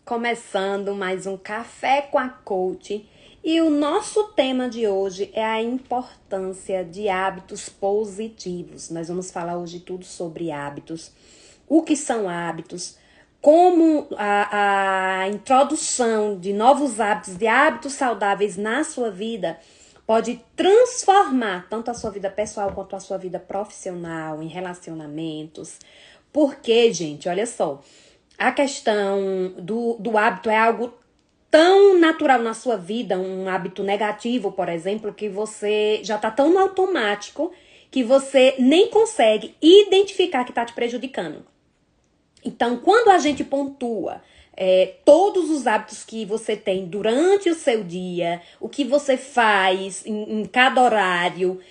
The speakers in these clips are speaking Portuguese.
Começando mais um Café com a Coach. E o nosso tema de hoje é a importância de hábitos positivos. Nós vamos falar hoje tudo sobre hábitos, o que são hábitos, como a introdução de novos hábitos, de hábitos saudáveis na sua vida pode transformar tanto a sua vida pessoal quanto a sua vida profissional, em relacionamentos. Porque, gente, olha só, a questão do hábito é algo tão natural na sua vida, um hábito negativo, por exemplo, que você já tá tão no automático que você nem consegue identificar que tá te prejudicando. Então, quando a gente pontua todos os hábitos que você tem durante o seu dia, o que você faz em cada horário,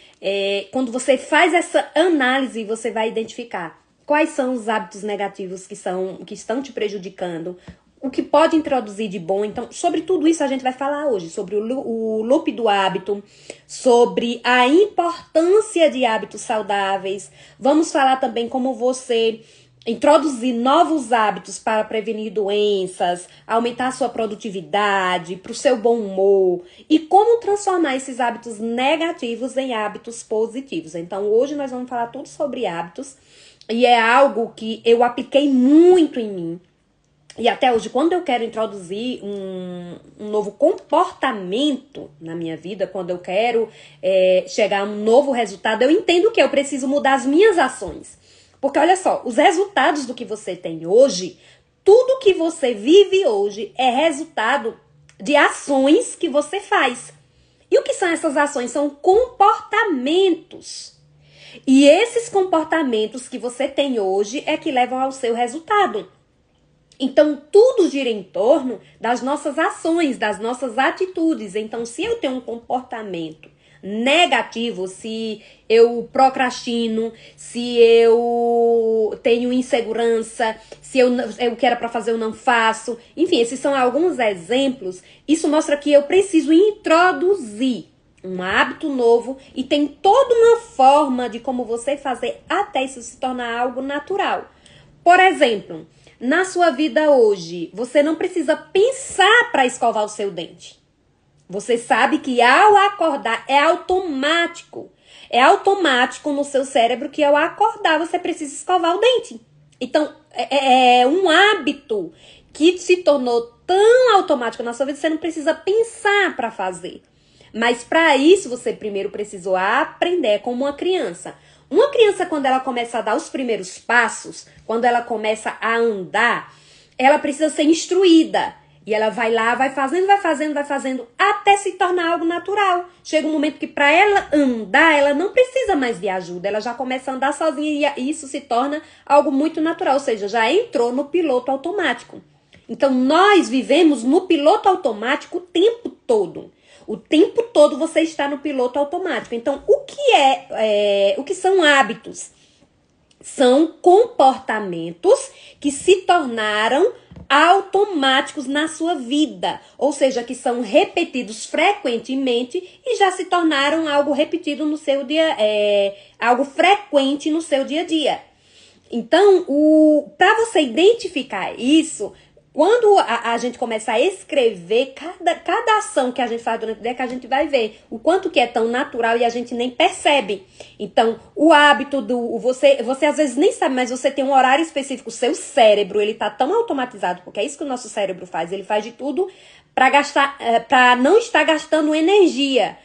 quando você faz essa análise, você vai identificar quais são os hábitos negativos que estão te prejudicando, o que pode introduzir de bom. Então, sobre tudo isso a gente vai falar hoje, sobre o loop do hábito, sobre a importância de hábitos saudáveis. Vamos falar também como você introduzir novos hábitos para prevenir doenças, aumentar a sua produtividade, para o seu bom humor e como transformar esses hábitos negativos em hábitos positivos. Então, hoje nós vamos falar tudo sobre hábitos e é algo que eu apliquei muito em mim. E até hoje, quando eu quero introduzir um novo comportamento na minha vida, quando eu quero chegar a um novo resultado, eu entendo que eu preciso mudar as minhas ações. Porque olha só, os resultados do que você tem hoje, tudo que você vive hoje é resultado de ações que você faz. E o que são essas ações? São comportamentos. E esses comportamentos que você tem hoje é que levam ao seu resultado. Então, tudo gira em torno das nossas ações, das nossas atitudes. Então, se eu tenho um comportamento negativo, se eu procrastino, se eu tenho insegurança, se eu que era para fazer eu não faço. Enfim, esses são alguns exemplos. Isso mostra que eu preciso introduzir um hábito novo e tem toda uma forma de como você fazer até isso se tornar algo natural. Por exemplo, na sua vida hoje, você não precisa pensar para escovar o seu dente. Você sabe que ao acordar é automático. É automático no seu cérebro que ao acordar você precisa escovar o dente. Então, é um hábito que se tornou tão automático na sua vida que você não precisa pensar para fazer. Mas para isso você primeiro precisou aprender como uma criança. Uma criança, quando ela começa a dar os primeiros passos, quando ela começa a andar, ela precisa ser instruída. E ela vai lá, vai fazendo, até se tornar algo natural. Chega um momento que para ela andar, ela não precisa mais de ajuda. Ela já começa a andar sozinha e isso se torna algo muito natural. Ou seja, já entrou no piloto automático. Então, nós vivemos no piloto automático o tempo todo. O tempo todo você está no piloto automático. Então, o que são hábitos? São comportamentos que se tornaram automáticos na sua vida, ou seja, que são repetidos frequentemente e já se tornaram algo repetido no seu dia, algo frequente no seu dia a dia. Então, para você identificar isso, quando a gente começa a escrever cada ação que a gente faz durante o dia, que a gente vai ver o quanto que é tão natural e a gente nem percebe. Então, o hábito você às vezes nem sabe, mas você tem um horário específico. O seu cérebro, ele tá tão automatizado, porque é isso que o nosso cérebro faz. Ele faz de tudo para não estar gastando energia.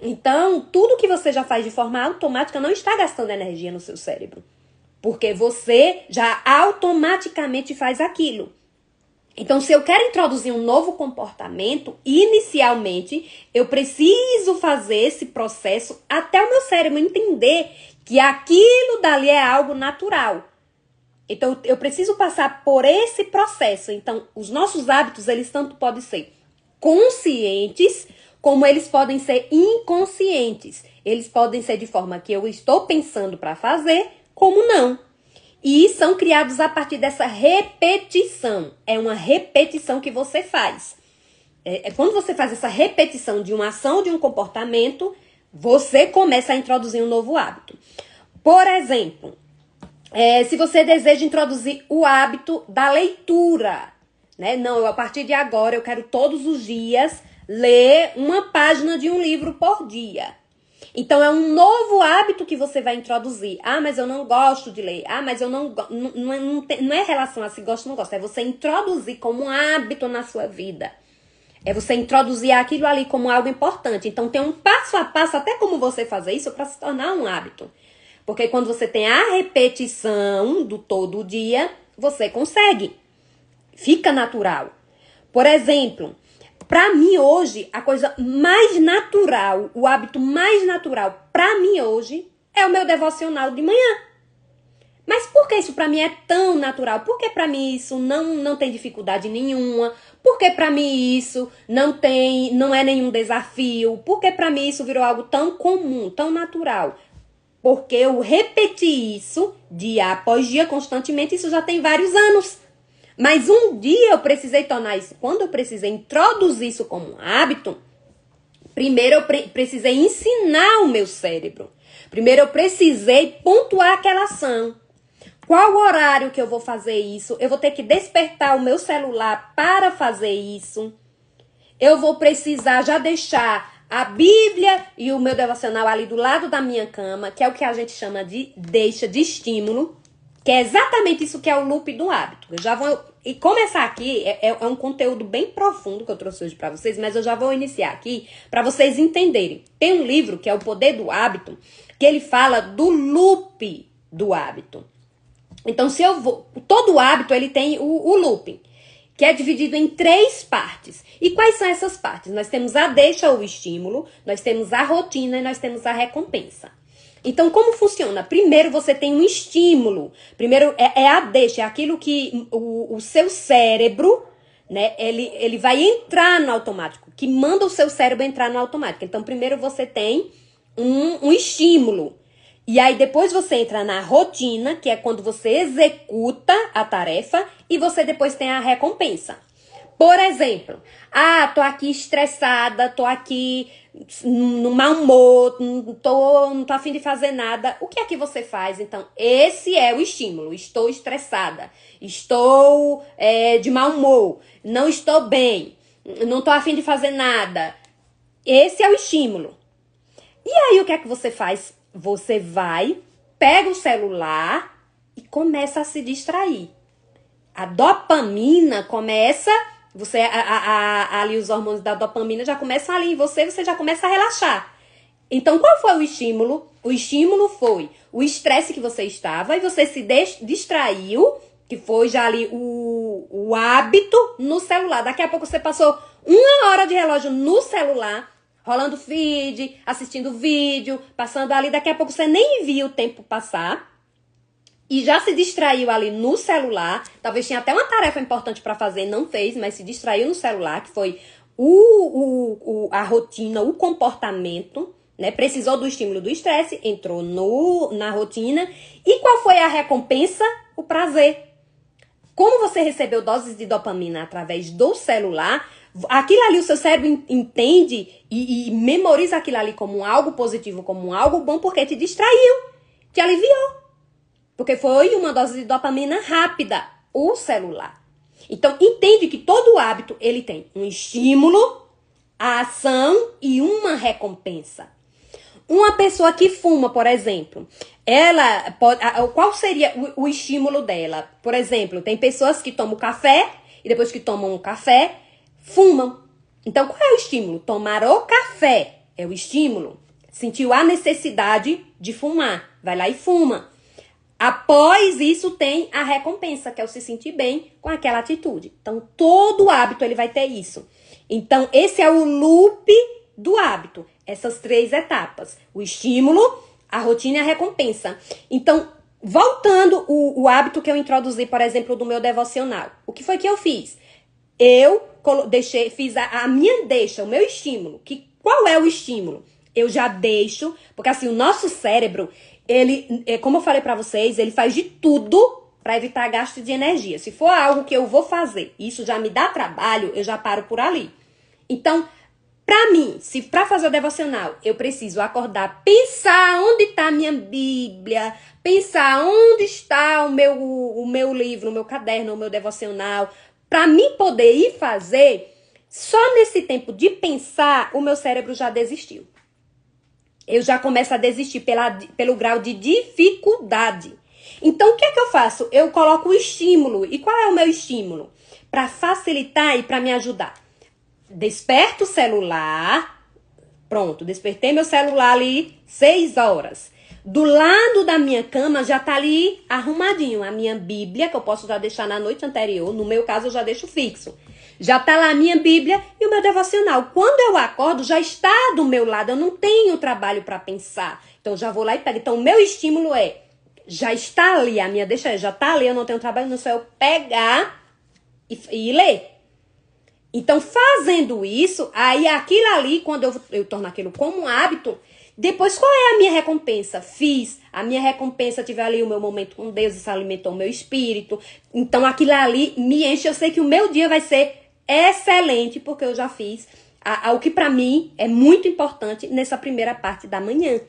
Então, tudo que você já faz de forma automática não está gastando energia no seu cérebro. Porque você já automaticamente faz aquilo. Então, se eu quero introduzir um novo comportamento, inicialmente, eu preciso fazer esse processo até o meu cérebro entender que aquilo dali é algo natural. Então, eu preciso passar por esse processo. Então, os nossos hábitos, eles tanto podem ser conscientes, como eles podem ser inconscientes. Eles podem ser de forma que eu estou pensando para fazer, como não. E são criados a partir dessa repetição. É uma repetição que você faz. Quando você faz essa repetição de uma ação, de um comportamento, você começa a introduzir um novo hábito. Por exemplo, se você deseja introduzir o hábito da leitura, né? Não, a partir de agora eu quero todos os dias ler uma página de um livro por dia. Então, é um novo hábito que você vai introduzir. Ah, mas eu não gosto de ler. Ah, mas eu não é relação a se gosta ou não gosta. É você introduzir como um hábito na sua vida. É você introduzir aquilo ali como algo importante. Então, tem um passo a passo, até como você fazer isso, para se tornar um hábito. Porque quando você tem a repetição do todo dia, você consegue. Fica natural. Por exemplo, para mim hoje, a coisa mais natural, o hábito mais natural para mim hoje é o meu devocional de manhã. Mas por que isso para mim é tão natural? Por que para mim isso não tem dificuldade nenhuma? Por que para mim isso não é nenhum desafio? Por que para mim isso virou algo tão comum, tão natural? Porque eu repeti isso dia após dia constantemente, isso já tem vários anos. Mas um dia eu precisei tornar isso, quando eu precisei introduzir isso como um hábito, primeiro eu precisei ensinar o meu cérebro. Primeiro eu precisei pontuar aquela ação. Qual o horário que eu vou fazer isso? Eu vou ter que despertar o meu celular para fazer isso. Eu vou precisar já deixar a Bíblia e o meu devocional ali do lado da minha cama, que é o que a gente chama de deixa de estímulo. Que é exatamente isso que é o loop do hábito. Eu já vou... E começar aqui, é um conteúdo bem profundo que eu trouxe hoje para vocês, mas eu já vou iniciar aqui para vocês entenderem. Tem um livro que é O Poder do Hábito, que ele fala do loop do hábito. Então, se eu vou... Todo hábito, ele tem o looping, que é dividido em 3 partes. E quais são essas partes? Nós temos a deixa ou estímulo, nós temos a rotina e nós temos a recompensa. Então, como funciona? Primeiro, você tem um estímulo. Primeiro, é a deixa, é aquilo que o seu cérebro, né, ele vai entrar no automático, que manda o seu cérebro entrar no automático. Então, primeiro você tem um estímulo. E aí, depois você entra na rotina, que é quando você executa a tarefa, e você depois tem a recompensa. Por exemplo, tô aqui estressada, tô aqui no mau humor, não tô a fim de fazer nada. O que é que você faz? Então, esse é o estímulo. Estou estressada, estou de mau humor, não estou bem, não tô a fim de fazer nada. Esse é o estímulo. E aí, o que é que você faz? Você vai, pega o celular e começa a se distrair. A dopamina começa... ali os hormônios da dopamina já começam ali em você já começa a relaxar. Então, qual foi o estímulo? O estímulo foi o estresse que você estava e você se distraiu, que foi já ali o hábito no celular. Daqui a pouco você passou 1 hora de relógio no celular, rolando feed, assistindo vídeo, passando ali. Daqui a pouco você nem viu o tempo passar. E já se distraiu ali no celular, talvez tinha até uma tarefa importante para fazer, não fez, mas se distraiu no celular, que foi a rotina, o comportamento, né? Precisou do estímulo do estresse, entrou na rotina. E qual foi a recompensa? O prazer. Como você recebeu doses de dopamina através do celular, aquilo ali o seu cérebro entende e memoriza aquilo ali como algo positivo, como algo bom, porque te distraiu, te aliviou. Porque foi uma dose de dopamina rápida, o celular. Então, entende que todo hábito, ele tem um estímulo, a ação e uma recompensa. Uma pessoa que fuma, por exemplo, ela pode, qual seria o estímulo dela? Por exemplo, tem pessoas que tomam café e depois que tomam o café, fumam. Então, qual é o estímulo? Tomar o café é o estímulo. Sentiu a necessidade de fumar, vai lá e fuma. Após isso tem a recompensa, que é o se sentir bem com aquela atitude. Então, todo hábito ele vai ter isso. Então, esse é o loop do hábito. Essas 3 etapas. O estímulo, a rotina e a recompensa. Então, voltando o hábito que eu introduzi, por exemplo, do meu devocional. O que foi que eu fiz? Eu fiz a minha deixa, o meu estímulo. Qual é o estímulo? Eu já deixo, porque assim, o nosso cérebro... Ele, como eu falei pra vocês, ele faz de tudo pra evitar gasto de energia. Se for algo que eu vou fazer, isso já me dá trabalho, eu já paro por ali. Então, pra mim, se pra fazer o devocional, eu preciso acordar, pensar onde tá a minha Bíblia, pensar onde está o meu livro, o meu caderno, o meu devocional, Para mim poder ir fazer, só nesse tempo de pensar, o meu cérebro já desistiu. Eu já começo a desistir pelo grau de dificuldade. Então, o que é que eu faço? Eu coloco o estímulo. E qual é o meu estímulo? Para facilitar e para me ajudar. Desperto o celular. Pronto, despertei meu celular ali 6 horas. Do lado da minha cama já tá ali arrumadinho a minha Bíblia, que eu posso já deixar na noite anterior. No meu caso, eu já deixo fixo. Já tá lá a minha Bíblia e o meu devocional. Quando eu acordo, já está do meu lado. Eu não tenho trabalho para pensar. Então, eu já vou lá e pego. Então, o meu estímulo já está ali. A minha deixa já tá ali. Eu não tenho trabalho, não só eu pegar e ler. Então, fazendo isso, aí aquilo ali, quando eu torno aquilo como um hábito, depois qual é a minha recompensa? Fiz. A minha recompensa, tive ali o meu momento com Deus, isso alimentou o meu espírito. Então, aquilo ali me enche. Eu sei que o meu dia vai ser excelente, porque eu já fiz o que para mim é muito importante nessa primeira parte da manhã.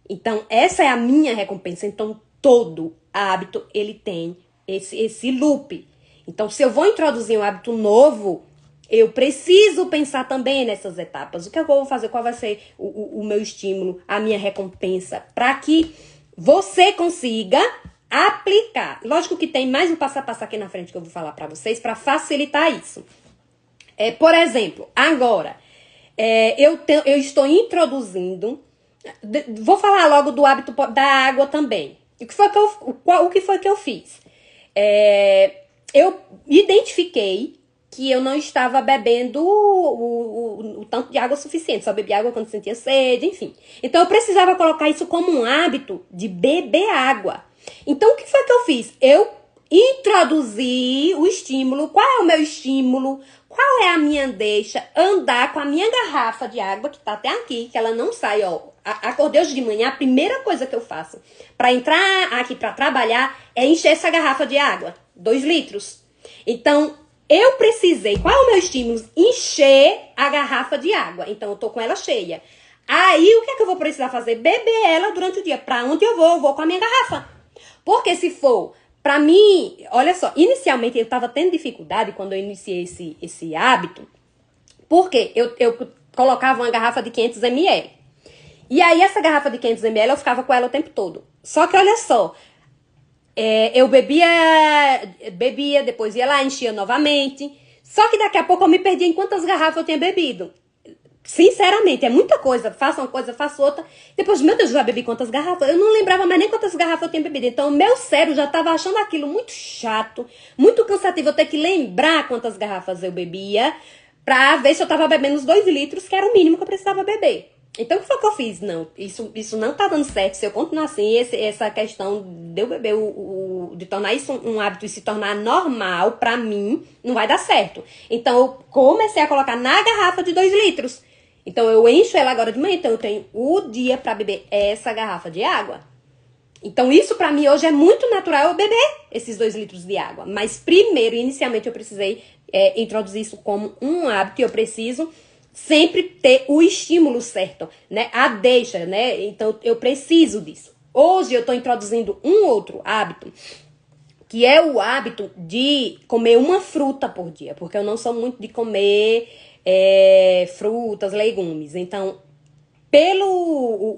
Então, essa é a minha recompensa. Então, todo hábito, ele tem esse loop. Então, se eu vou introduzir um hábito novo, eu preciso pensar também nessas etapas. O que eu vou fazer? Qual vai ser o meu estímulo, a minha recompensa? Para que você consiga aplicar. Lógico que tem mais um passo a passo aqui na frente que eu vou falar para vocês para facilitar isso. Por exemplo, agora, eu estou introduzindo... Vou falar logo do hábito da água também. O que foi que eu fiz? Eu identifiquei que eu não estava bebendo o tanto de água suficiente. Só bebi água quando sentia sede, enfim. Então, eu precisava colocar isso como um hábito de beber água. Então, o que foi que eu fiz? Eu introduzi o estímulo. Qual é o meu estímulo? Qual é a minha deixa? Andar com a minha garrafa de água, que tá até aqui, que ela não sai, ó. Acordei hoje de manhã, a primeira coisa que eu faço para entrar aqui para trabalhar é encher essa garrafa de água. 2 litros. Então, eu precisei, qual é o meu estímulo? Encher a garrafa de água. Então, eu tô com ela cheia. Aí, o que é que eu vou precisar fazer? Beber ela durante o dia. Pra onde eu vou com a minha garrafa. Porque se for, pra mim, olha só, inicialmente eu tava tendo dificuldade quando eu iniciei esse hábito. Porque eu colocava uma garrafa de 500 ml. E aí, essa garrafa de 500 ml, eu ficava com ela o tempo todo. Só que, olha só, eu bebia, depois ia lá, enchia novamente. Só que daqui a pouco eu me perdi em quantas garrafas eu tinha bebido. Sinceramente, é muita coisa. Faço uma coisa, faço outra. Depois, meu Deus, eu já bebi quantas garrafas? Eu não lembrava mais nem quantas garrafas eu tinha bebido. Então, o meu cérebro já estava achando aquilo muito chato, muito cansativo. Eu ter que lembrar quantas garrafas eu bebia pra ver se eu tava bebendo os 2 litros, que era o mínimo que eu precisava beber. Então, o que foi que eu fiz? Não, isso não tá dando certo. Se eu continuar assim, essa questão de eu beber, de tornar isso um hábito e se tornar normal, pra mim, não vai dar certo. Então, eu comecei a colocar na garrafa de 2 litros. Então, eu encho ela agora de manhã. Então, eu tenho o dia pra beber essa garrafa de água. Então, isso pra mim hoje é muito natural eu beber esses 2 litros de água. Mas, primeiro, inicialmente, eu precisei introduzir isso como um hábito. E eu preciso sempre ter o estímulo certo, né? A deixa, né? Então, eu preciso disso. Hoje, eu estou introduzindo um outro hábito, que é o hábito de comer uma fruta por dia. Porque eu não sou muito de comer frutas, legumes. Então, pelo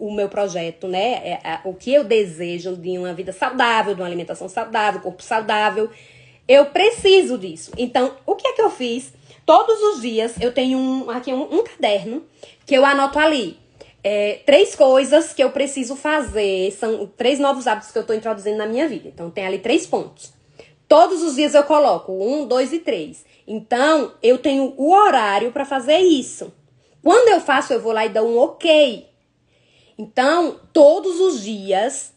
o meu projeto, né? O que eu desejo de uma vida saudável, de uma alimentação saudável, corpo saudável, eu preciso disso. Então, o que é que eu fiz? Todos os dias eu tenho aqui um caderno que eu anoto ali. 3 coisas que eu preciso fazer. São 3 novos hábitos que eu estou introduzindo na minha vida. Então, tem ali 3 pontos. Todos os dias eu coloco 1, 2 e 3. Então, eu tenho o horário para fazer isso. Quando eu faço, eu vou lá e dou um ok. Então, todos os dias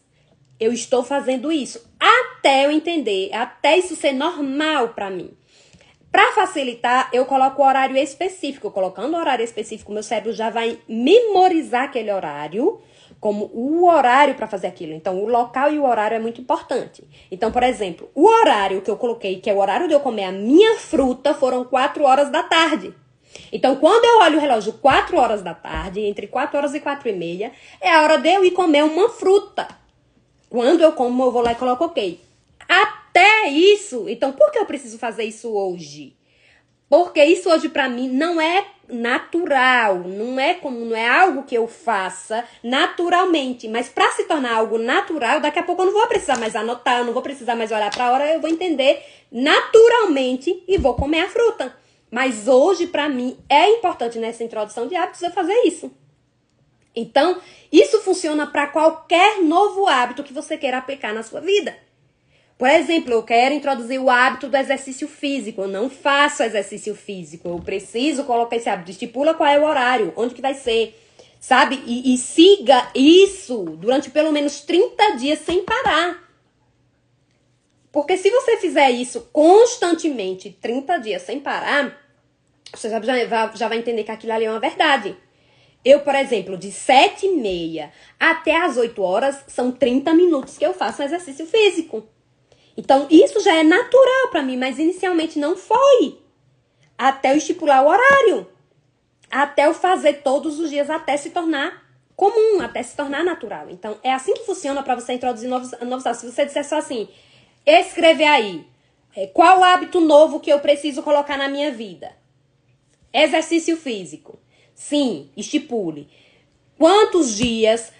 eu estou fazendo isso. Até eu entender, até isso ser normal para mim. Para facilitar, eu coloco o horário específico. Colocando o horário específico, meu cérebro já vai memorizar aquele horário como o horário para fazer aquilo. Então, o local e o horário é muito importante. Então, por exemplo, o horário que eu coloquei, que é o horário de eu comer a minha fruta, foram 4 horas da tarde. Então, quando eu olho o relógio 4 horas da tarde, entre 4 horas e 4 e meia, é a hora de eu ir comer uma fruta. Quando eu como, eu vou lá e coloco ok. Até é isso? Então, por que eu preciso fazer isso hoje? Porque isso hoje pra mim não é natural, não é algo que eu faça naturalmente, mas pra se tornar algo natural, daqui a pouco eu não vou precisar mais anotar, eu não vou precisar mais olhar pra hora, eu vou entender naturalmente e vou comer a fruta. Mas hoje pra mim é importante nessa introdução de hábitos eu fazer isso. Então, isso funciona pra qualquer novo hábito que você queira aplicar na sua vida. Por exemplo, eu quero introduzir o hábito do exercício físico. Eu não faço exercício físico. Eu preciso colocar esse hábito. Estipula qual é o horário, onde que vai ser, sabe? E siga isso durante pelo menos 30 dias sem parar. Porque se você fizer isso constantemente, 30 dias sem parar, você já vai entender que aquilo ali é uma verdade. Eu, por exemplo, de 7h30 até as 8 horas, são 30 minutos que eu faço um exercício físico. Então, isso já é natural pra mim, mas inicialmente não foi. Até eu estipular o horário. Até eu fazer todos os dias, até se tornar comum, até se tornar natural. Então, é assim que funciona pra você introduzir novos hábitos. Se você disser só assim, escrever aí, qual hábito novo que eu preciso colocar na minha vida? Exercício físico. Sim, estipule. Quantos dias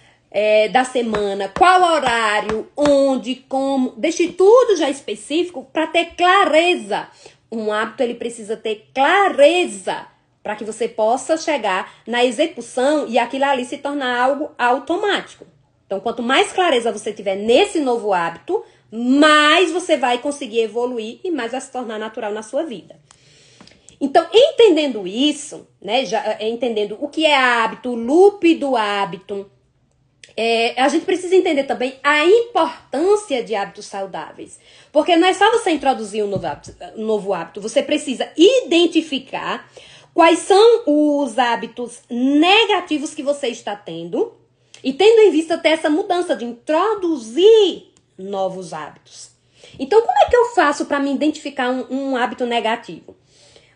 da semana, qual horário, onde, como, deixe tudo já específico para ter clareza. Um hábito ele precisa ter clareza para que você possa chegar na execução e aquilo ali se tornar algo automático. Então, quanto mais clareza você tiver nesse novo hábito, mais você vai conseguir evoluir e mais vai se tornar natural na sua vida. Então, entendendo isso, né, entendendo o que é hábito, o loop do hábito, a gente precisa entender também a importância de hábitos saudáveis. Porque não é só você introduzir um novo hábito, você precisa identificar quais são os hábitos negativos que você está tendo e tendo em vista até essa mudança de introduzir novos hábitos. Então, como é que eu faço para me identificar um hábito negativo?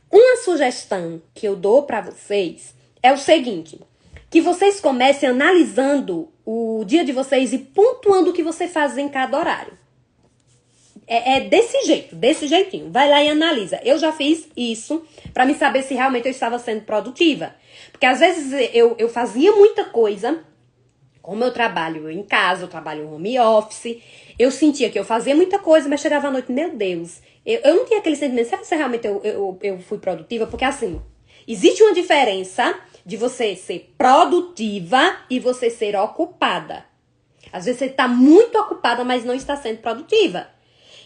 Uma sugestão que eu dou para vocês é o seguinte, que vocês comecem analisando o dia de vocês e pontuando o que você faz em cada horário. É desse jeito, desse jeitinho. Vai lá e analisa. Eu já fiz isso para me saber se realmente eu estava sendo produtiva. Porque às vezes eu fazia muita coisa, como eu trabalho em casa, eu trabalho em home office, eu sentia que eu fazia muita coisa, mas chegava à noite, meu Deus, eu não tinha aquele sentimento, será que realmente eu fui produtiva? Porque assim, existe uma diferença de você ser produtiva e você ser ocupada. Às vezes você está muito ocupada, mas não está sendo produtiva.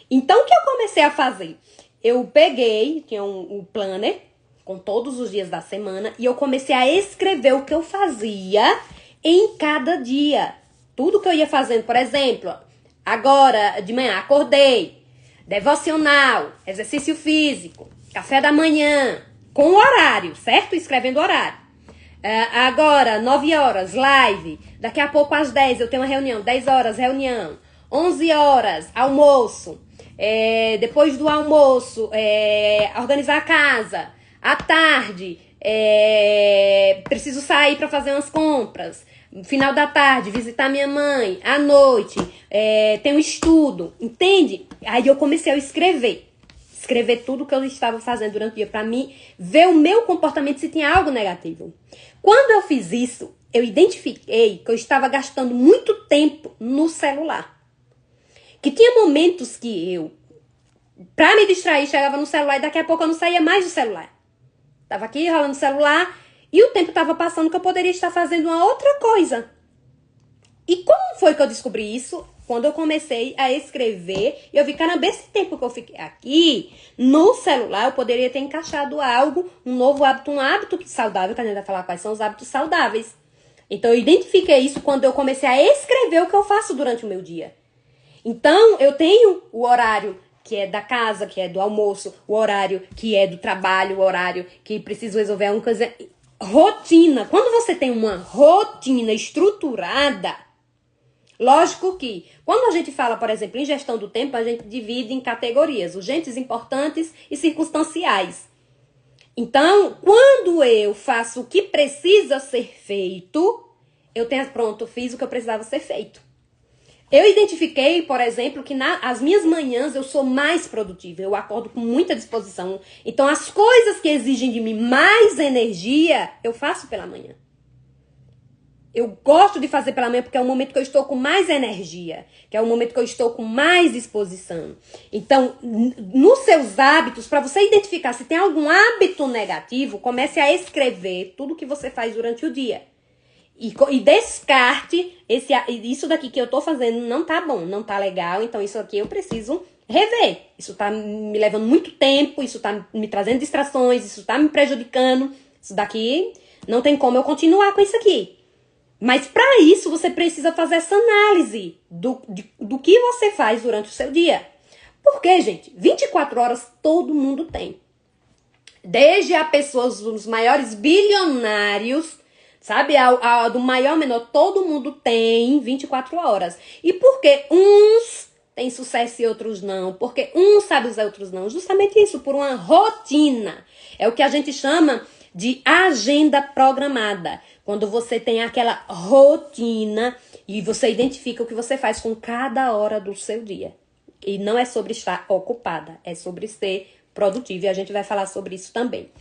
Então, o que eu comecei a fazer? Eu peguei, tinha um planner com todos os dias da semana e eu comecei a escrever o que eu fazia em cada dia. Tudo que eu ia fazendo, por exemplo, agora de manhã acordei, devocional, exercício físico, café da manhã, com horário, certo? Escrevendo horário. Agora, 9 horas, live. Daqui a pouco às 10 eu tenho uma reunião. 10 horas, reunião. 11 horas, almoço. Depois do almoço, organizar a casa. À tarde, preciso sair para fazer umas compras. Final da tarde, visitar minha mãe. À noite, tem um estudo. Entende? Aí eu comecei a escrever tudo que eu estava fazendo durante o dia para mim, ver o meu comportamento se tinha algo negativo. Quando eu fiz isso, eu identifiquei que eu estava gastando muito tempo no celular. Que tinha momentos que eu, pra me distrair, chegava no celular e daqui a pouco eu não saía mais do celular. Tava aqui rolando o celular e o tempo estava passando que eu poderia estar fazendo uma outra coisa. E como foi que eu descobri isso? Quando eu comecei a escrever, eu vi, caramba, esse tempo que eu fiquei aqui no celular, eu poderia ter encaixado algo, um novo hábito, um hábito saudável, que a gente vai falar quais são os hábitos saudáveis. Então, eu identifiquei isso quando eu comecei a escrever o que eu faço durante o meu dia. Então, eu tenho o horário que é da casa, que é do almoço, o horário que é do trabalho, o horário que preciso resolver alguma coisa. Rotina. Quando você tem uma rotina estruturada, lógico que, quando a gente fala, por exemplo, em gestão do tempo, a gente divide em categorias, urgentes, importantes e circunstanciais. Então, quando eu faço o que precisa ser feito, eu tenho, pronto, fiz o que eu precisava ser feito. Eu identifiquei, por exemplo, que as minhas manhãs eu sou mais produtiva, eu acordo com muita disposição. Então, as coisas que exigem de mim mais energia, eu faço pela manhã. Eu gosto de fazer pela manhã porque é o momento que eu estou com mais energia, que é o momento que eu estou com mais disposição. Então, nos seus hábitos, para você identificar se tem algum hábito negativo, comece a escrever tudo que você faz durante o dia. E descarte isso daqui que eu tô fazendo não tá bom, não tá legal, então isso aqui eu preciso rever. Isso tá me levando muito tempo, isso tá me trazendo distrações, isso tá me prejudicando. Isso daqui não tem como eu continuar com isso aqui. Mas para isso você precisa fazer essa análise do que você faz durante o seu dia. Porque, gente, 24 horas todo mundo tem. Desde a pessoas dos maiores bilionários, sabe, do maior ao menor, todo mundo tem 24 horas. E por que uns têm sucesso e outros não? Porque uns sabem usar e outros não. Justamente isso, por uma rotina. É o que a gente chama de agenda programada. Quando você tem aquela rotina e você identifica o que você faz com cada hora do seu dia. E não é sobre estar ocupada, é sobre ser produtiva. E a gente vai falar sobre isso também.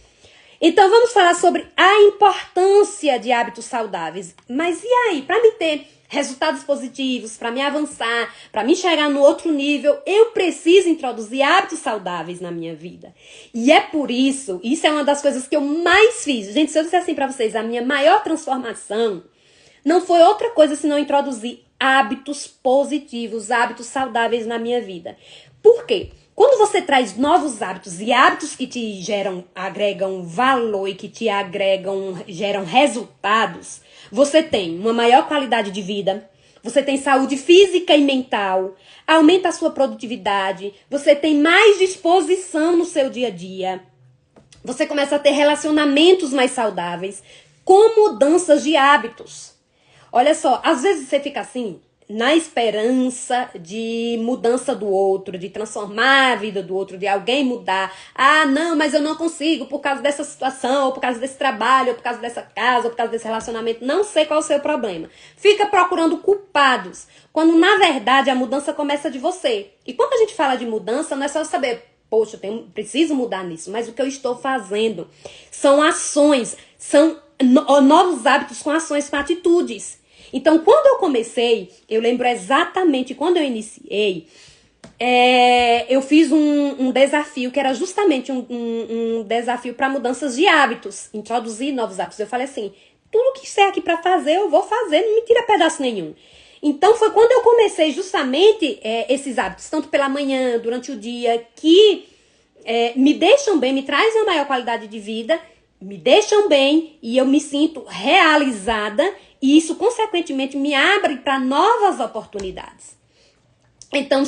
Então, vamos falar sobre a importância de hábitos saudáveis. Mas e aí? Para me ter resultados positivos, para me avançar, para me chegar no outro nível, eu preciso introduzir hábitos saudáveis na minha vida. E é por isso é uma das coisas que eu mais fiz. Gente, se eu disser assim para vocês, a minha maior transformação não foi outra coisa senão introduzir hábitos positivos, hábitos saudáveis na minha vida. Por quê? Quando você traz novos hábitos e hábitos que te agregam valor e que te geram resultados, você tem uma maior qualidade de vida, você tem saúde física e mental, aumenta a sua produtividade, você tem mais disposição no seu dia a dia, você começa a ter relacionamentos mais saudáveis, com mudanças de hábitos. Olha só, às vezes você fica assim, na esperança de mudança do outro, de transformar a vida do outro, de alguém mudar. Ah, não, mas eu não consigo por causa dessa situação, ou por causa desse trabalho, ou por causa dessa casa, ou por causa desse relacionamento. Não sei qual é o seu problema. Fica procurando culpados, quando na verdade a mudança começa de você. E quando a gente fala de mudança, não é só saber, poxa, preciso mudar nisso, mas o que eu estou fazendo são ações, são novos hábitos com ações, com atitudes. Então, quando eu comecei, eu lembro exatamente quando eu iniciei, eu fiz um desafio que era justamente um desafio para mudanças de hábitos, introduzir novos hábitos. Eu falei assim, tudo que é aqui para fazer, eu vou fazer, não me tira pedaço nenhum. Então, foi quando eu comecei justamente esses hábitos, tanto pela manhã, durante o dia, que me deixam bem, me traz uma maior qualidade de vida, me deixam bem e eu me sinto realizada. E isso, consequentemente, me abre para novas oportunidades. Então,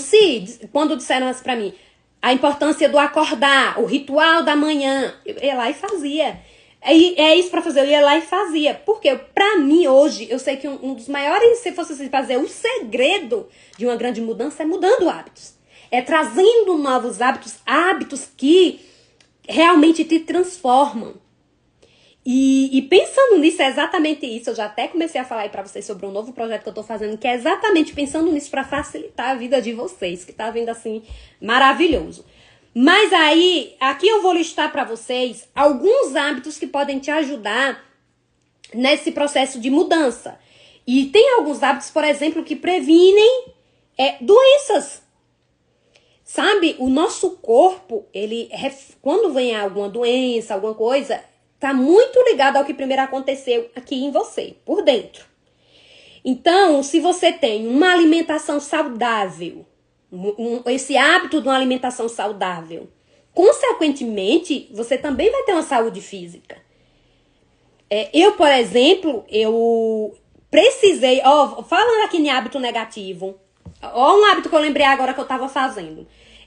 quando disseram assim para mim, a importância do acordar, o ritual da manhã, eu ia lá e fazia. É isso para fazer, eu ia lá e fazia. Porque, para mim, hoje, eu sei que um dos maiores, se fosse assim, fazer o segredo de uma grande mudança é mudando hábitos. É trazendo novos hábitos, hábitos que realmente te transformam. E pensando nisso, é exatamente isso. Eu já até comecei a falar aí pra vocês sobre um novo projeto que eu tô fazendo, que é exatamente pensando nisso pra facilitar a vida de vocês, que tá vindo assim, maravilhoso. Mas aí, aqui eu vou listar pra vocês alguns hábitos que podem te ajudar nesse processo de mudança. E tem alguns hábitos, por exemplo, que previnem doenças. Sabe, o nosso corpo, quando vem alguma doença, alguma coisa, tá muito ligado ao que primeiro aconteceu aqui em você, por dentro. Então, se você tem uma alimentação saudável, esse hábito de uma alimentação saudável, consequentemente, você também vai ter uma saúde física. Eu, por exemplo, eu precisei, falando aqui em hábito negativo, um hábito que eu lembrei agora que eu tava fazendo.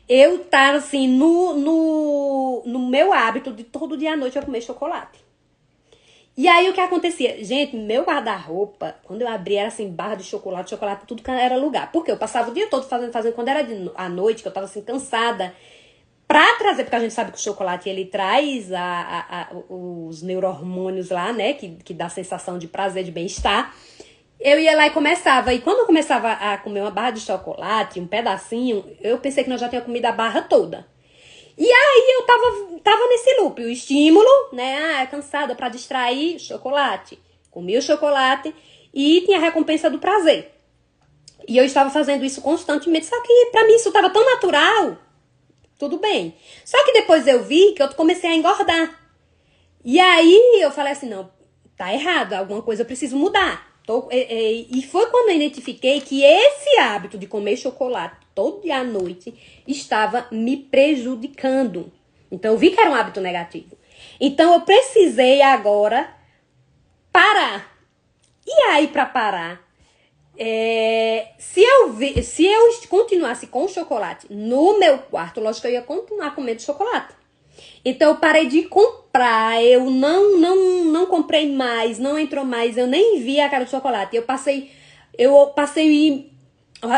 Eu tava assim, no meu hábito de todo dia à noite eu comer chocolate. E aí o que acontecia? Gente, meu guarda-roupa, quando eu abria, era assim, barra de chocolate, tudo que era lugar. Porque eu passava o dia todo fazendo quando era à noite, que eu tava assim, cansada. Pra trazer, porque a gente sabe que o chocolate, ele traz os neurohormônios lá, né, que dá a sensação de prazer, de bem-estar. Eu ia lá e começava. E quando eu começava a comer uma barra de chocolate, um pedacinho, eu pensei que nós já tínhamos comido a barra toda. E aí eu tava nesse loop, o estímulo, né? Ah, cansada pra distrair, chocolate. Comia o chocolate e tinha a recompensa do prazer. E eu estava fazendo isso constantemente, só que pra mim isso estava tão natural, tudo bem. Só que depois eu vi que eu comecei a engordar. E aí eu falei assim, não, tá errado, alguma coisa eu preciso mudar. E foi quando eu identifiquei que esse hábito de comer chocolate todo dia à noite estava me prejudicando. Então eu vi que era um hábito negativo. Então eu precisei agora parar. E aí, pra parar, se eu continuasse com o chocolate no meu quarto, lógico que eu ia continuar comendo chocolate. Então eu parei de comprar, eu não comprei mais, não entrou mais, eu nem vi a cara do chocolate. Eu passei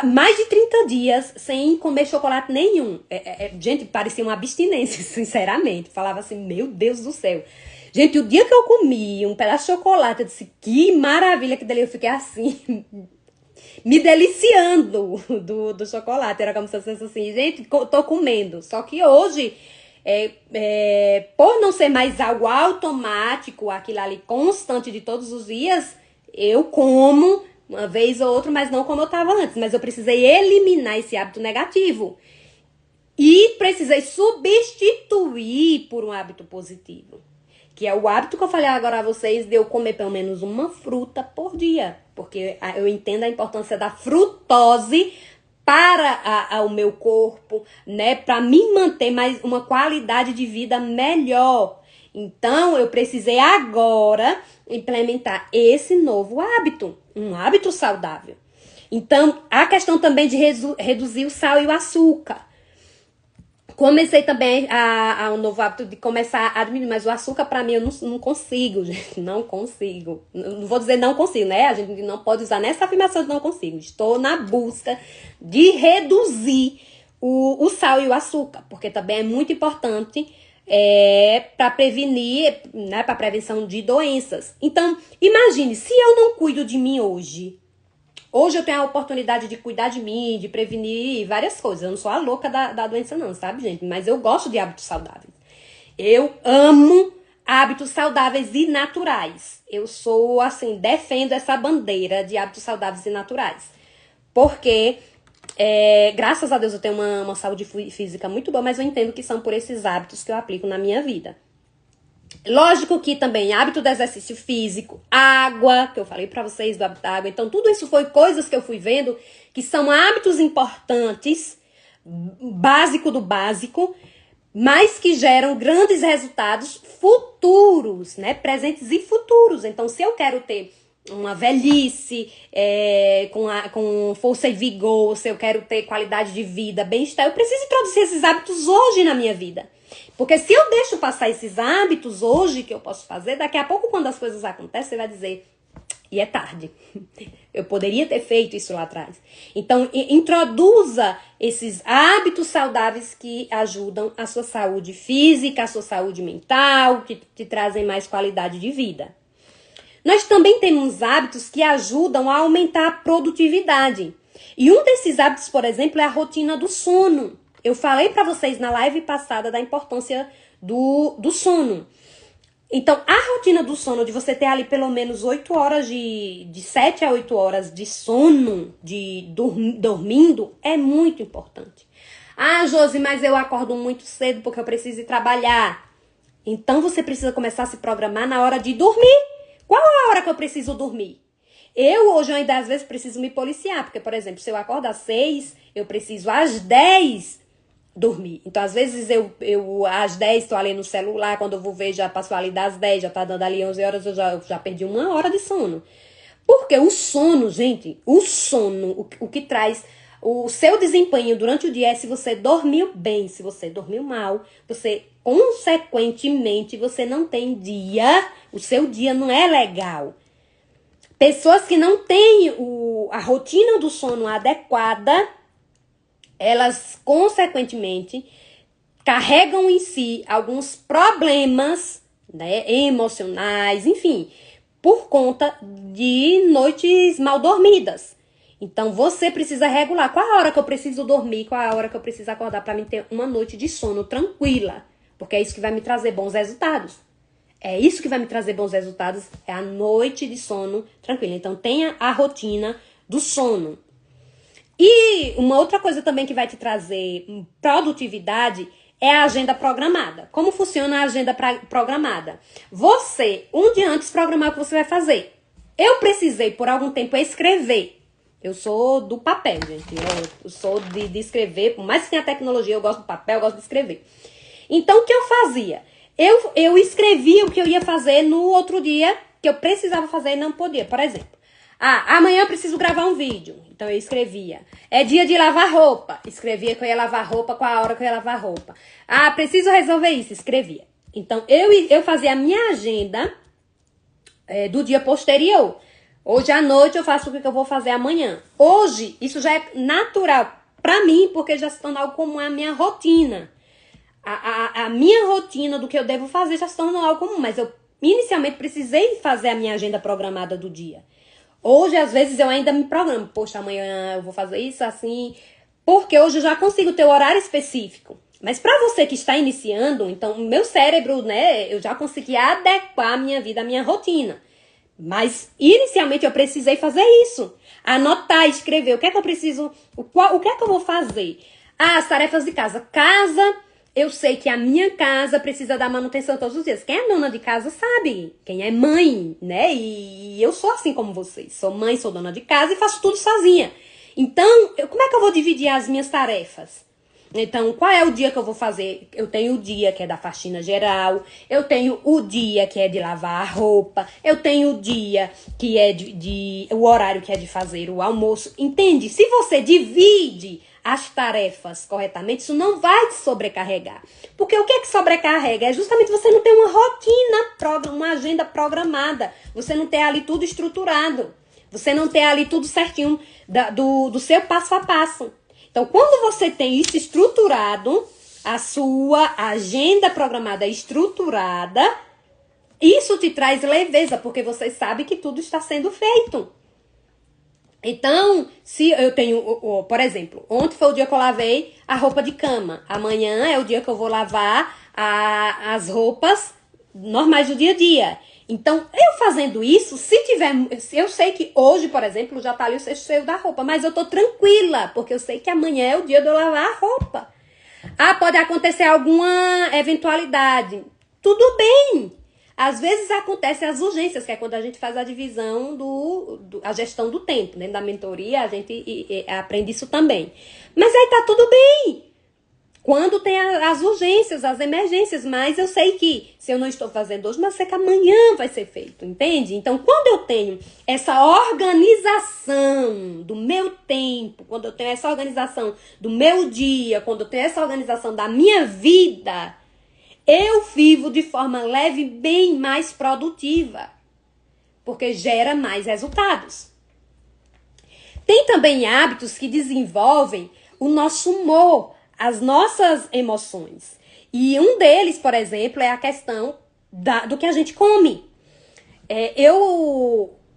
mais de 30 dias sem comer chocolate nenhum. Gente, parecia uma abstinência, sinceramente. Falava assim, meu Deus do céu. Gente, o dia que eu comi um pedaço de chocolate, eu disse, que maravilha, que delícia. Eu fiquei assim, me deliciando do chocolate. Era como se eu fosse assim, gente, tô comendo. Só que hoje, por não ser mais algo automático, aquilo ali constante de todos os dias, eu como uma vez ou outra, mas não como eu estava antes. Mas eu precisei eliminar esse hábito negativo. E precisei substituir por um hábito positivo. Que é o hábito que eu falei agora a vocês de eu comer pelo menos uma fruta por dia. Porque eu entendo a importância da frutose para o meu corpo, né? Para me manter mais uma qualidade de vida melhor. Então, eu precisei agora implementar esse novo hábito. Um hábito saudável. Então, a questão também de reduzir o sal e o açúcar. Comecei também um novo hábito de começar a diminuir, mas o açúcar pra mim eu não consigo, gente, não consigo. Não vou dizer não consigo, né? A gente não pode usar nessa afirmação de não consigo. Estou na busca de reduzir o sal e o açúcar, porque também é muito importante para prevenir, né, para prevenção de doenças. Então, imagine, se eu não cuido de mim hoje, eu tenho a oportunidade de cuidar de mim, de prevenir várias coisas. Eu não sou a louca da doença não, sabe, gente? Mas eu gosto de hábitos saudáveis. Eu amo hábitos saudáveis e naturais. Eu sou, assim, defendo essa bandeira de hábitos saudáveis e naturais. Porque, graças a Deus, eu tenho uma saúde física muito boa, mas eu entendo que são por esses hábitos que eu aplico na minha vida. Lógico que também hábito do exercício físico, água, que eu falei pra vocês do hábito da água. Então, tudo isso foi coisas que eu fui vendo que são hábitos importantes, básico do básico, mas que geram grandes resultados futuros, né? Presentes e futuros. Então, se eu quero ter uma velhice com força e vigor, se eu quero ter qualidade de vida, bem-estar, eu preciso introduzir esses hábitos hoje na minha vida. Porque se eu deixo passar esses hábitos hoje que eu posso fazer, daqui a pouco quando as coisas acontecem, você vai dizer, e é tarde. Eu poderia ter feito isso lá atrás. Então, introduza esses hábitos saudáveis que ajudam a sua saúde física, a sua saúde mental, que te trazem mais qualidade de vida. Nós também temos hábitos que ajudam a aumentar a produtividade. E um desses hábitos, por exemplo, é a rotina do sono. Eu falei pra vocês na live passada da importância do sono. Então, a rotina do sono, de você ter ali pelo menos 8 horas de 7 a 8 horas de sono, dormindo, é muito importante. Ah, Josi, mas eu acordo muito cedo porque eu preciso ir trabalhar. Então, você precisa começar a se programar na hora de dormir. Qual é a hora que eu preciso dormir? Eu hoje ainda às vezes preciso me policiar, porque, por exemplo, se eu acordo às 6, eu preciso às 10 dormir. Então, às vezes, eu às 10 estou ali no celular, quando eu vou ver, já passou ali das 10, já tá dando ali 11 horas, eu já perdi 1 hora de sono. Porque o sono, gente, o que traz o seu desempenho durante o dia é se você dormiu bem. Se você dormiu mal, você, consequentemente, você não tem dia, o seu dia não é legal. Pessoas que não têm a rotina do sono adequada, elas, consequentemente, carregam em si alguns problemas, né, emocionais, enfim, por conta de noites mal dormidas. Então, você precisa regular qual a hora que eu preciso dormir, qual a hora que eu preciso acordar para mim ter uma noite de sono tranquila. Porque é isso que vai me trazer bons resultados. É isso que vai me trazer bons resultados, é a noite de sono tranquila. Então, tenha a rotina do sono. E uma outra coisa também que vai te trazer produtividade é a agenda programada. Como funciona a agenda programada? Você, um dia antes, programar o que você vai fazer. Eu precisei, por algum tempo, escrever. Eu sou do papel, gente. Eu sou de escrever. Por mais que tenha tecnologia, eu gosto do papel, eu gosto de escrever. Então, o que eu fazia? Eu escrevia o que eu ia fazer no outro dia, que eu precisava fazer e não podia. Por exemplo, amanhã eu preciso gravar um vídeo. Então, eu escrevia. É dia de lavar roupa. Escrevia que eu ia lavar roupa, qual a hora que eu ia lavar roupa. Preciso resolver isso. Escrevia. Então, eu fazia a minha agenda do dia posterior. Hoje à noite eu faço o que eu vou fazer amanhã. Hoje, isso já é natural pra mim, porque já se tornou algo como a minha rotina. A minha rotina do que eu devo fazer já se tornou algo comum, mas eu inicialmente precisei fazer a minha agenda programada do dia. Hoje, às vezes, eu ainda me programo. Poxa, amanhã eu vou fazer isso assim, porque hoje eu já consigo ter o horário específico. Mas para você que está iniciando, então, o meu cérebro, né, eu já consegui adequar a minha vida, a minha rotina. Mas, inicialmente, eu precisei fazer isso. Anotar, escrever. O que é que eu preciso... O que é que eu vou fazer? As tarefas de casa. Casa, eu sei que a minha casa precisa dar manutenção todos os dias. Quem é dona de casa sabe. Quem é mãe, né? E eu sou assim como vocês. Sou mãe, sou dona de casa e faço tudo sozinha. Então, como é que eu vou dividir as minhas tarefas? Então, qual é o dia que eu vou fazer? Eu tenho o dia que é da faxina geral, eu tenho o dia que é de lavar a roupa, eu tenho o dia que é o horário que é de fazer o almoço. Entende? Se você divide as tarefas corretamente, isso não vai te sobrecarregar. Porque o que é que sobrecarrega? É justamente você não ter uma rotina, uma agenda programada. Você não ter ali tudo estruturado. Você não ter ali tudo certinho do seu passo a passo. Então, quando você tem isso estruturado, a sua agenda programada estruturada, isso te traz leveza, porque você sabe que tudo está sendo feito. Então, se eu tenho, por exemplo, ontem foi o dia que eu lavei a roupa de cama. Amanhã é o dia que eu vou lavar as roupas normais do dia a dia. Então, eu fazendo isso, eu sei que hoje, por exemplo, já tá ali o cesto cheio da roupa, mas eu tô tranquila, porque eu sei que amanhã é o dia de eu lavar a roupa. Pode acontecer alguma eventualidade. Tudo bem. Às vezes acontecem as urgências, que é quando a gente faz a divisão a gestão do tempo, né? Da mentoria, a gente aprende isso também. Mas aí tá tudo bem. Quando tem as urgências, as emergências, mas eu sei que se eu não estou fazendo hoje, mas eu sei que amanhã vai ser feito, entende? Então, quando eu tenho essa organização do meu tempo, quando eu tenho essa organização do meu dia, quando eu tenho essa organização da minha vida, eu vivo de forma leve, bem mais produtiva, porque gera mais resultados. Tem também hábitos que desenvolvem o nosso humor, as nossas emoções. E um deles, por exemplo, é a questão do que a gente come.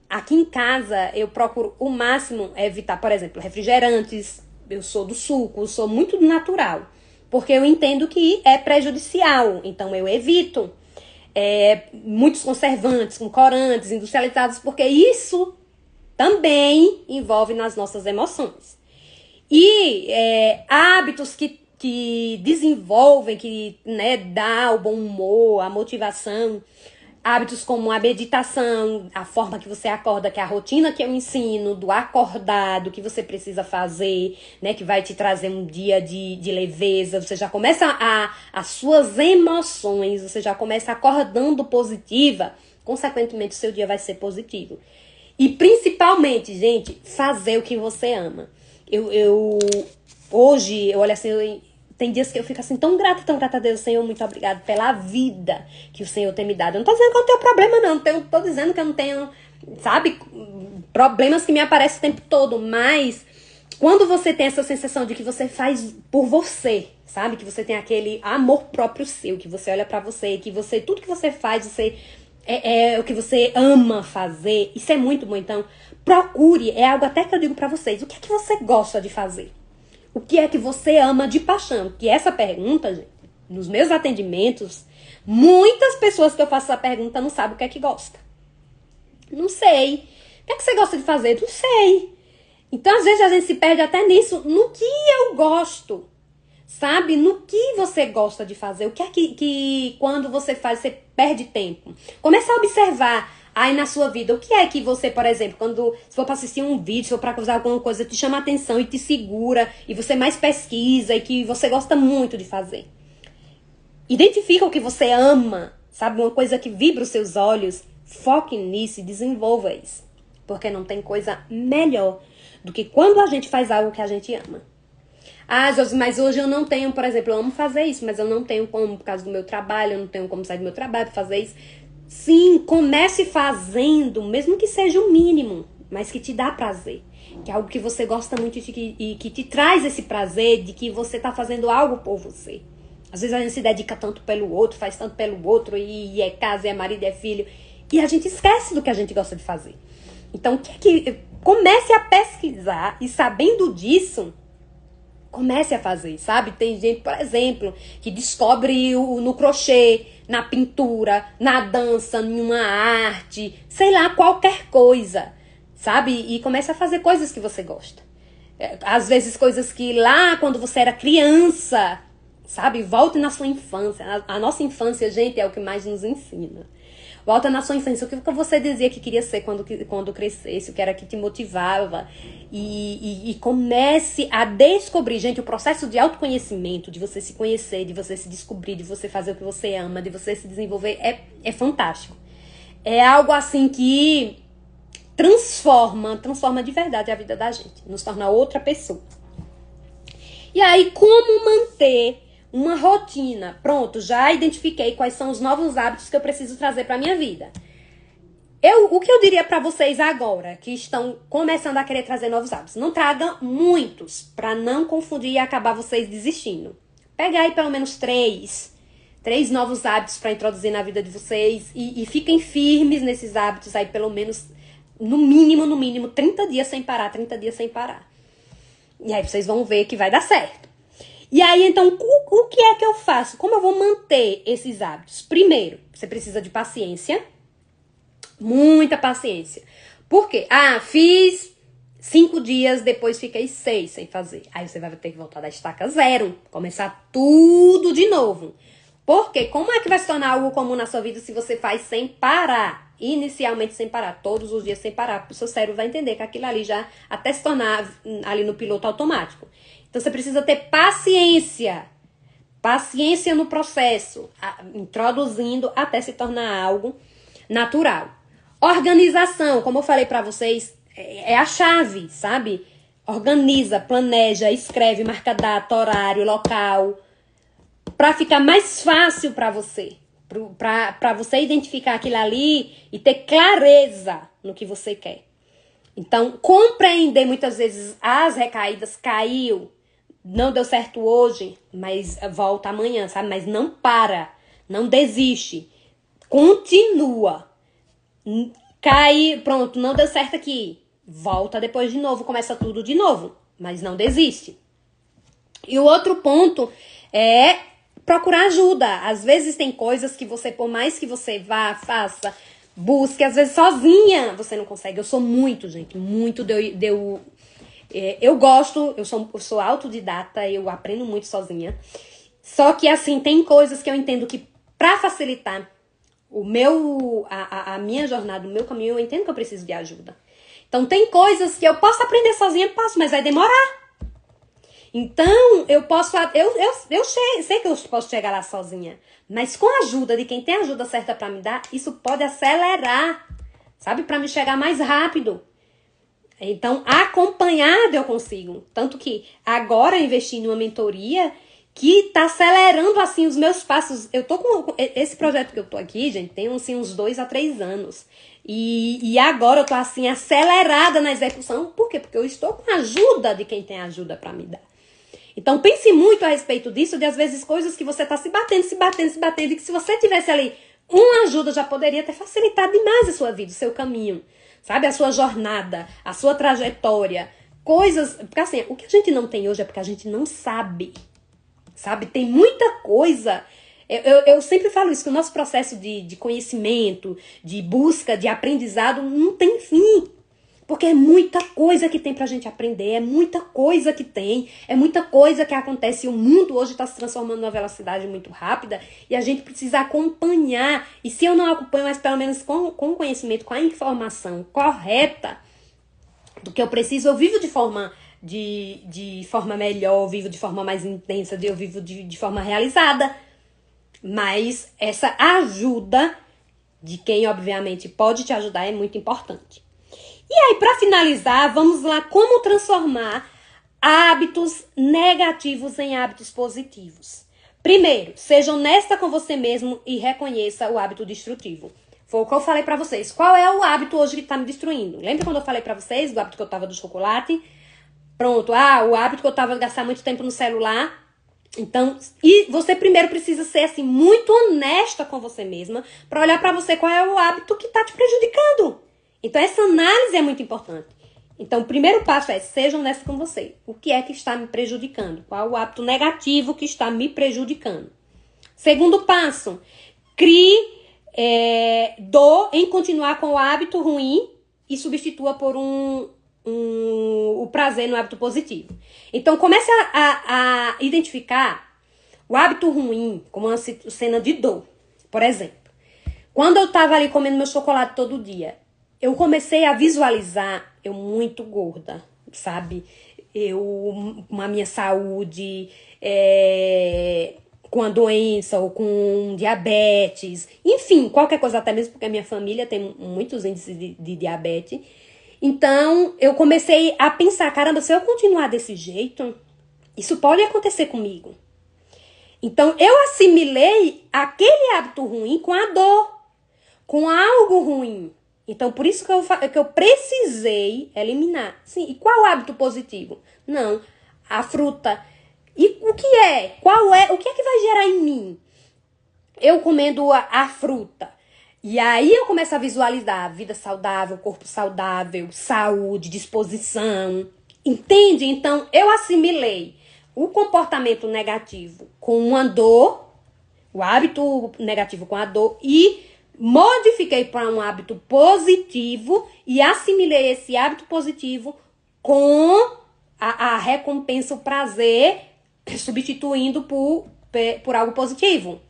Aqui em casa, eu procuro o máximo evitar, por exemplo, refrigerantes. Eu sou do suco, eu sou muito do natural. Porque eu entendo que é prejudicial. Então, eu evito muitos conservantes, com corantes, industrializados, porque isso também envolve nas nossas emoções. E hábitos que desenvolvem, que dá o bom humor, a motivação, hábitos como a meditação, a forma que você acorda, que é a rotina que eu ensino, do acordado que você precisa fazer, né, que vai te trazer um dia de leveza. Você já começa as suas emoções, você já começa acordando positiva, consequentemente o seu dia vai ser positivo. E principalmente, gente, fazer o que você ama. Hoje, eu olho assim, tem dias que eu fico assim, tão grata a Deus, Senhor, muito obrigado pela vida que o Senhor tem me dado. Eu não tô dizendo que eu não tenho problema, não. Tô dizendo que eu não tenho, sabe, problemas que me aparecem o tempo todo. Mas, quando você tem essa sensação de que você faz por você, sabe, que você tem aquele amor próprio seu, que você olha pra você, que tudo que você faz, você é o que você ama fazer, isso é muito bom. Então, procure, é algo até que eu digo pra vocês, o que é que você gosta de fazer? O que é que você ama de paixão? Que essa pergunta, gente, nos meus atendimentos, muitas pessoas que eu faço essa pergunta não sabem o que é que gosta. Não sei. O que é que você gosta de fazer? Não sei. Então, às vezes, a gente se perde até nisso. No que eu gosto? Sabe? No que você gosta de fazer? O que é que quando você faz, você perde tempo? Começa a observar aí na sua vida. O que é que você, por exemplo, se for para assistir um vídeo, se for para fazer alguma coisa, te chama atenção e te segura, e você mais pesquisa e que você gosta muito de fazer. Identifica o que você ama, sabe? Uma coisa que vibra os seus olhos. Foque nisso e desenvolva isso. Porque não tem coisa melhor do que quando a gente faz algo que a gente ama. Ah, Josi, mas hoje eu não tenho, por exemplo, eu amo fazer isso, mas eu não tenho como por causa do meu trabalho, eu não tenho como sair do meu trabalho para fazer isso. Sim, comece fazendo, mesmo que seja o mínimo, mas que te dá prazer. Que é algo que você gosta muito e que te traz esse prazer de que você tá fazendo algo por você. Às vezes a gente se dedica tanto pelo outro, faz tanto pelo outro, e é casa, é marido, é filho, e a gente esquece do que a gente gosta de fazer. Então, comece a pesquisar e sabendo disso, comece a fazer, sabe? Tem gente, por exemplo, que descobre no crochê, na pintura, na dança, em uma arte, sei lá, qualquer coisa, sabe? E começa a fazer coisas que você gosta. Às vezes coisas que lá, quando você era criança, sabe? Volte na sua infância. A nossa infância, gente, é o que mais nos ensina. Volta na sua infância. O que você dizia que queria ser quando crescesse? O que era que te motivava? E comece a descobrir, gente, o processo de autoconhecimento, de você se conhecer, de você se descobrir, de você fazer o que você ama, de você se desenvolver, é fantástico. É algo assim que transforma de verdade a vida da gente. Nos torna outra pessoa. E aí, como manter uma rotina? Pronto, já identifiquei quais são os novos hábitos que eu preciso trazer para minha vida. O que eu diria para vocês agora, que estão começando a querer trazer novos hábitos? Não tragam muitos, para não confundir e acabar vocês desistindo. Pega aí pelo menos três novos hábitos para introduzir na vida de vocês e fiquem firmes nesses hábitos aí, pelo menos, no mínimo, 30 dias sem parar, 30 dias sem parar. E aí vocês vão ver que vai dar certo. E aí, então, o que é que eu faço? Como eu vou manter esses hábitos? Primeiro, você precisa de paciência. Muita paciência. Por quê? Fiz 5 dias, depois fiquei 6 sem fazer. Aí você vai ter que voltar da estaca zero. Começar tudo de novo. Por quê? Como é que vai se tornar algo comum na sua vida se você faz sem parar? Inicialmente sem parar, todos os dias sem parar. O seu cérebro vai entender que aquilo ali já, até se tornar ali no piloto automático. Então, você precisa ter paciência. Paciência no processo. Introduzindo até se tornar algo natural. Organização, como eu falei pra vocês, é a chave, sabe? Organiza, planeja, escreve, marca data, horário, local. Pra ficar mais fácil pra você. Pra você identificar aquilo ali e ter clareza no que você quer. Então, compreender muitas vezes as recaídas, caiu, não deu certo hoje, mas volta amanhã, sabe? Mas não para, não desiste, continua. Cai, pronto, não deu certo aqui, volta depois de novo, começa tudo de novo, mas não desiste. E o outro ponto é procurar ajuda. Às vezes tem coisas que você, por mais que você vá, faça, busque, às vezes sozinha você não consegue. Eu sou muito, gente, muito eu gosto, eu sou autodidata, eu aprendo muito sozinha. Só que, assim, tem coisas que eu entendo que pra facilitar a minha jornada, o meu caminho, eu entendo que eu preciso de ajuda. Então, tem coisas que eu posso aprender sozinha, mas vai demorar. Então, eu sei que eu posso chegar lá sozinha. Mas com a ajuda de quem tem a ajuda certa pra me dar, isso pode acelerar, sabe? Pra me chegar mais rápido. Então, acompanhado eu consigo. Tanto que agora eu investi numa mentoria que tá acelerando, assim, os meus passos. Eu tô com esse projeto que eu tô aqui, gente, tem, assim, uns 2 a 3 anos. E agora eu tô, assim, acelerada na execução. Por quê? Porque eu estou com a ajuda de quem tem ajuda pra me dar. Então, pense muito a respeito disso, de às vezes coisas que você tá se batendo, e que se você tivesse ali Uma ajuda já poderia ter facilitado demais a sua vida, o seu caminho, sabe? A sua jornada, a sua trajetória, coisas... Porque assim, o que a gente não tem hoje é porque a gente não sabe, sabe? Tem muita coisa... Eu sempre falo isso, que o nosso processo de conhecimento, de busca, de aprendizado, não tem fim. Porque é muita coisa que tem pra gente aprender, é muita coisa que tem, é muita coisa que acontece. O mundo hoje está se transformando numa velocidade muito rápida e a gente precisa acompanhar. E se eu não acompanho, mas pelo menos com o conhecimento, com a informação correta do que eu preciso, eu vivo de forma melhor, eu vivo de forma mais intensa, eu vivo de forma realizada. Mas essa ajuda de quem, obviamente, pode te ajudar é muito importante. E aí, para finalizar, vamos lá, como transformar hábitos negativos em hábitos positivos. Primeiro, seja honesta com você mesmo e reconheça o hábito destrutivo. Foi o que eu falei para vocês. Qual é o hábito hoje que tá me destruindo? Lembra quando eu falei para vocês do hábito que eu tava do chocolate? Pronto, o hábito que eu tava de gastar muito tempo no celular. Então, e você primeiro precisa ser assim muito honesta com você mesma para olhar para você qual é o hábito que tá te prejudicando. Então, essa análise é muito importante. Então, o primeiro passo é, seja honesta com você. O que é que está me prejudicando? Qual é o hábito negativo que está me prejudicando? Segundo passo, crie dor em continuar com o hábito ruim e substitua por o prazer no hábito positivo. Então, comece a identificar o hábito ruim como uma cena de dor. Por exemplo, quando eu estava ali comendo meu chocolate todo dia, eu comecei a visualizar eu muito gorda, sabe? Eu com a minha saúde, com a doença ou com diabetes, enfim, qualquer coisa, até mesmo porque a minha família tem muitos índices de diabetes. Então, eu comecei a pensar, caramba, se eu continuar desse jeito, isso pode acontecer comigo. Então, eu assimilei aquele hábito ruim com a dor, com algo ruim. Então, por isso que eu precisei eliminar. Sim, e qual o hábito positivo? Não, a fruta. E o que é? Qual é? O que é que vai gerar em mim? Eu comendo a fruta. E aí eu começo a visualizar vida saudável, corpo saudável, saúde, disposição. Entende? Então, eu assimilei o comportamento negativo com uma dor, o hábito negativo com a dor, e modifiquei para um hábito positivo e assimilei esse hábito positivo com a recompensa, o prazer, substituindo por algo positivo.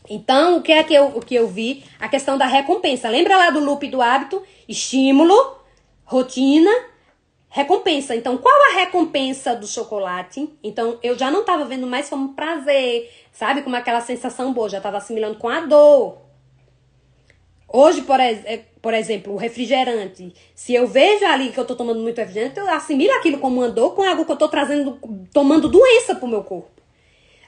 Então, o que é que eu vi? A questão da recompensa. Lembra lá do loop do hábito? Estímulo, rotina, recompensa. Então, qual a recompensa do chocolate? Então, eu já não estava vendo mais como prazer, sabe? Como aquela sensação boa, já estava assimilando com a dor. Hoje, por exemplo, o refrigerante. Se eu vejo ali que eu tô tomando muito refrigerante, eu assimilo aquilo como uma dor com algo que eu tô tomando doença pro meu corpo.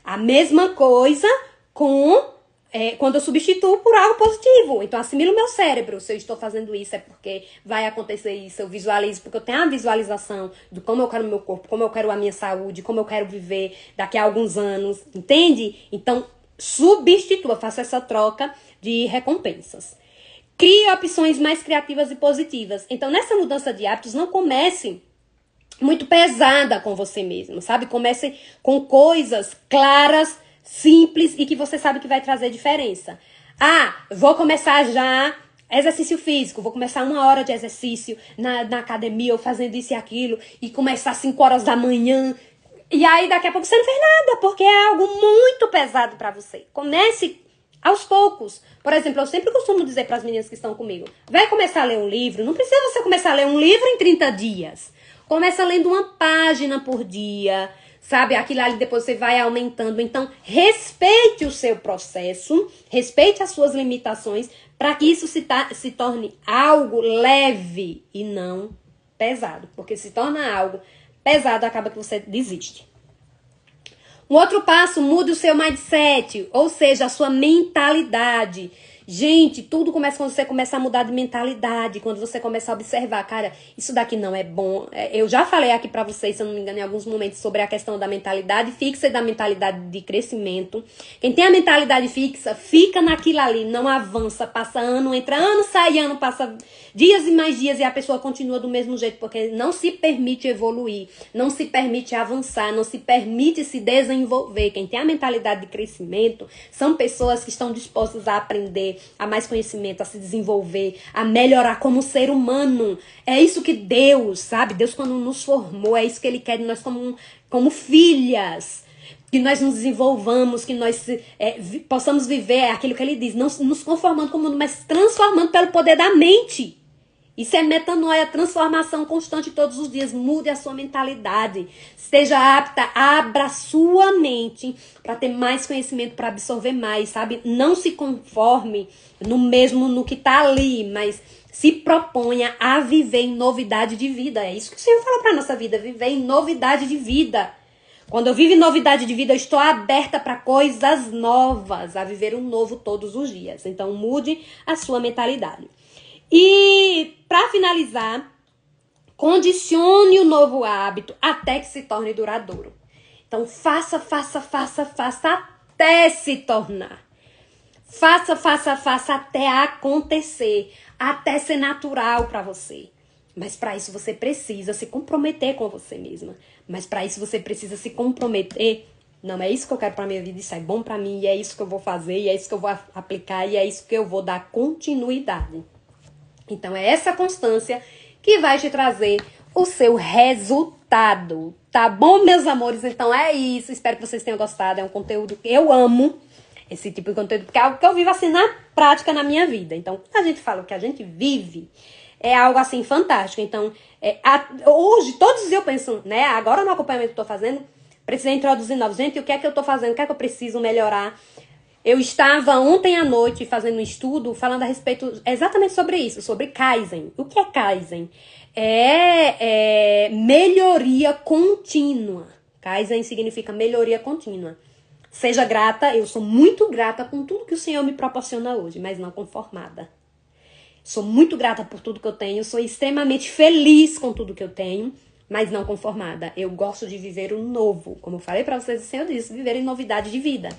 A mesma coisa quando eu substituo por algo positivo. Então, assimilo o meu cérebro. Se eu estou fazendo isso, é porque vai acontecer isso. Eu visualizo, porque eu tenho a visualização de como eu quero o meu corpo, como eu quero a minha saúde, como eu quero viver daqui a alguns anos. Entende? Então, substitua, faça essa troca de recompensas. Crie opções mais criativas e positivas. Então, nessa mudança de hábitos, não comece muito pesada com você mesmo, sabe? Comece com coisas claras, simples e que você sabe que vai trazer diferença. Vou começar já exercício físico, vou começar 1 hora de exercício na academia, ou fazendo isso e aquilo, e começar 5 horas da manhã. E aí, daqui a pouco, você não fez nada, porque é algo muito pesado pra você. Comece aos poucos. Por exemplo, eu sempre costumo dizer para as meninas que estão comigo, vai começar a ler um livro, não precisa você começar a ler um livro em 30 dias. Começa lendo uma página por dia, sabe? Aquilo ali depois você vai aumentando. Então, respeite o seu processo, respeite as suas limitações, para que isso se torne algo leve e não pesado. Porque se torna algo pesado, acaba que você desiste. Um outro passo, mude o seu mindset, ou seja, a sua mentalidade. Gente, tudo começa quando você começa a mudar de mentalidade, quando você começa a observar, cara, isso daqui não é bom. Eu já falei aqui pra vocês, se eu não me engano, em alguns momentos, sobre a questão da mentalidade fixa e da mentalidade de crescimento. Quem tem a mentalidade fixa, fica naquilo ali, não avança, passa ano, entra ano, sai ano, passa dias e mais dias e a pessoa continua do mesmo jeito, porque não se permite evoluir, não se permite avançar, não se permite se desenvolver. Quem tem a mentalidade de crescimento são pessoas que estão dispostas a aprender, a mais conhecimento, a se desenvolver, a melhorar como ser humano. É isso que Deus, sabe? Deus, quando nos formou, é isso que Ele quer de nós como filhas. Que nós nos desenvolvamos, que nós possamos viver aquilo que Ele diz, não nos conformando com o mundo, mas transformando pelo poder da mente. Isso é metanoia, transformação constante todos os dias. Mude a sua mentalidade. Esteja apta, abra a sua mente para ter mais conhecimento, para absorver mais, sabe? Não se conforme no que tá ali, mas se proponha a viver em novidade de vida. É isso que o Senhor fala para nossa vida, viver em novidade de vida. Quando eu vivo em novidade de vida, eu estou aberta para coisas novas, a viver um novo todos os dias. Então, mude a sua mentalidade. E, para finalizar, condicione o novo hábito até que se torne duradouro. Então, faça até se tornar. Faça até acontecer, até ser natural para você. Mas para isso você precisa se comprometer com você mesma. Mas para isso você precisa se comprometer. Não, é isso que eu quero para minha vida, isso é bom para mim, e é isso que eu vou fazer, e é isso que eu vou aplicar, e é isso que eu vou dar continuidade. Então, é essa constância que vai te trazer o seu resultado. Tá bom, meus amores? Então, é isso. Espero que vocês tenham gostado. É um conteúdo que eu amo. Esse tipo de conteúdo, porque é algo que eu vivo assim na prática, na minha vida. Então, quando a gente fala o que a gente vive, é algo assim fantástico. Então, hoje, todos os dias eu penso, né? Agora no acompanhamento que eu tô fazendo, precisei introduzir novos. Gente, o que é que eu tô fazendo? O que é que eu preciso melhorar? Eu estava ontem à noite fazendo um estudo falando a respeito exatamente sobre isso, sobre Kaizen. O que é Kaizen? É melhoria contínua. Kaizen significa melhoria contínua. Seja grata, eu sou muito grata com tudo que o Senhor me proporciona hoje, mas não conformada. Sou muito grata por tudo que eu tenho, sou extremamente feliz com tudo que eu tenho, mas não conformada. Eu gosto de viver o novo. Como eu falei para vocês, o Senhor disse, viver em novidade de vida.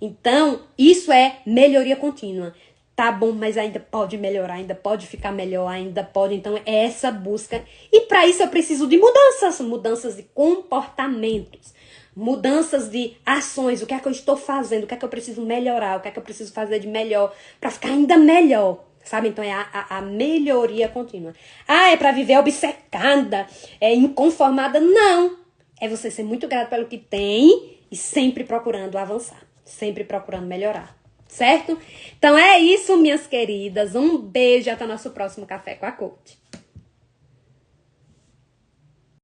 Então, isso é melhoria contínua. Tá bom, mas ainda pode melhorar, ainda pode ficar melhor, ainda pode. Então, é essa busca. E para isso eu preciso de mudanças de comportamentos, mudanças de ações. O que é que eu estou fazendo? O que é que eu preciso melhorar? O que é que eu preciso fazer de melhor para ficar ainda melhor? Sabe? Então, é a melhoria contínua. Ah, é para viver obcecada, inconformada? Não. É você ser muito grato pelo que tem e sempre procurando avançar. Sempre procurando melhorar, certo? Então é isso, minhas queridas. Um beijo, até o nosso próximo Café com a Coach.